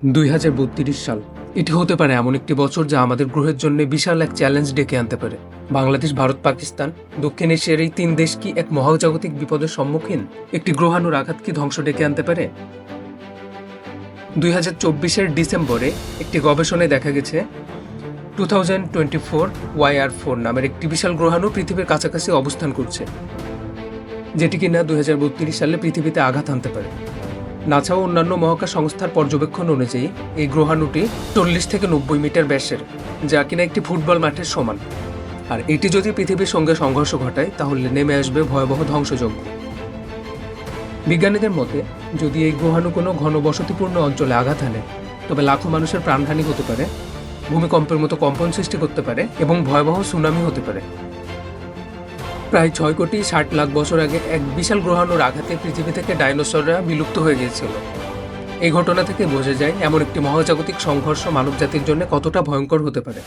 2032 সাল এটি হতে পারে এমন একটি বছর যা আমাদের গ্রহের জন্য বিশাল এক চ্যালেঞ্জ ডেকে আনতে পারে। বাংলাদেশ, ভারত, পাকিস্তান, দক্ষিণ এশিয়ার এই 3 দেশ কি এক মহাজাগতিক বিপদের সম্মুখীন? একটি গ্রহাণুর আঘাত কি ধ্বংস ডেকে আনতে পারে? 2024-এর ডিসেম্বরে একটি গবেষণায় দেখা গেছে 2024 YR4 নামের একটি বিশাল গ্রহাণু পৃথিবীর কাছাকাছি অবস্থান করছে, যেটি কিনা 2032 সালে পৃথিবীতে আঘাত আনতে পারে। নাসা ও অন্যান্য মহাকাশ সংস্থার পর্যবেক্ষণ অনুযায়ী এই গ্রহাণুটি 40 থেকে 90 মিটার ব্যাসের, যা কিনা একটি ফুটবল মাঠের সমান। আর এটি যদি পৃথিবীর সঙ্গে সংঘর্ষ ঘটায় তাহলে নেমে আসবে ভয়াবহ ধ্বংসযজ্ঞ। বিজ্ঞানীদের মতে, যদি এই গ্রহাণু কোনো ঘনবসতিপূর্ণ অঞ্চলে আঘাত হানে তবে লাখো মানুষের প্রাণহানি হতে পারে, ভূমিকম্পের মতো কম্পন সৃষ্টি করতে পারে এবং ভয়াবহ সুনামি হতে পারে। প্রায় 6,60,00,000 বছর আগে এক বিশাল গ্রহাণুর আঘাতে পৃথিবী থেকে ডাইনোসররা বিলুপ্ত হয়ে গিয়েছিল। এই ঘটনা থেকে বোঝা যায় এমন একটি মহাজাগতিক সংঘর্ষ মানবজাতির জন্য কতটা ভয়ঙ্কর হতে পারে।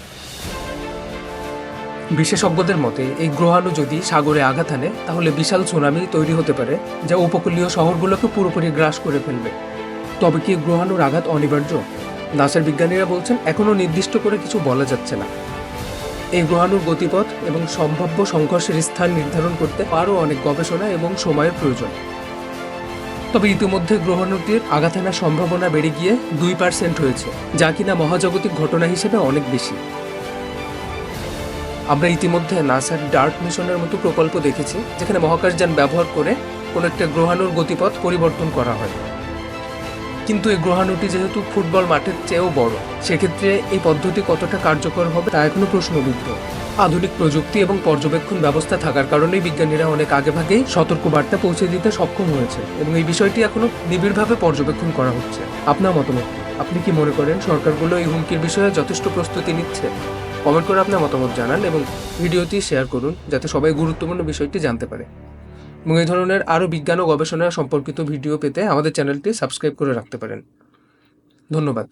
বিশেষজ্ঞদের মতে, এই গ্রহাণু যদি সাগরে আঘাত হানে তাহলে বিশাল সুনামি তৈরি হতে পারে, যা উপকূলীয় শহরগুলোকে পুরোপুরি গ্রাস করে ফেলবে। তবে কি গ্রহাণুর আঘাত অনিবার্য? নাসার বিজ্ঞানীরা বলছেন এখনও নির্দিষ্ট করে কিছু বলা যাচ্ছে না। এই গ্রহাণুর গতিপথ এবং সম্ভাব্য সংঘর্ষের স্থান নির্ধারণ করতে আরও অনেক গবেষণা এবং সময়ের প্রয়োজন। তবে ইতিমধ্যে গ্রহাণুটির আঘাত হানার সম্ভাবনা বেড়ে গিয়ে 2% হয়েছে, যা কিনা মহাজাগতিক ঘটনা হিসেবে অনেক বেশি। আমরা ইতিমধ্যে নাসার ডার্ট মিশনের মতো প্রকল্প দেখেছি, যেখানে মহাকাশযান ব্যবহার করে কোনো একটা গ্রহাণুর গতিপথ পরিবর্তন করা হয়। কিন্তু এই গ্রহাণুটি যেহেতু ফুটবল মাঠের চেয়েও বড়, সেক্ষেত্রে এই পদ্ধতি কতটা কার্যকর হবে তা এখনো প্রশ্নবিদ্ধ। আধুনিক প্রযুক্তি এবং পর্যবেক্ষণ ব্যবস্থা থাকার কারণেই বিজ্ঞানীরা অনেক আগেভাগেই সতর্কবার্তা পৌঁছে দিতে সক্ষম হয়েছে এবং এই বিষয়টি এখনো নিবিড়ভাবে পর্যবেক্ষণ করা হচ্ছে। আপনার মতামত, আপনি কি মনে করেন সরকারগুলো এই হুমকির বিষয়ে যথেষ্ট প্রস্তুতি নিচ্ছে? কমেন্ট করে আপনার মতামত জানান এবং ভিডিওটি শেয়ার করুন, যাতে সবাই গুরুত্বপূর্ণ বিষয়টি জানতে পারে। এবং এই ধরনের আরও বিজ্ঞান ও গবেষণা সম্পর্কিত ভিডিও পেতে আমাদের চ্যানেলটি সাবস্ক্রাইব করে রাখতে পারেন। ধন্যবাদ।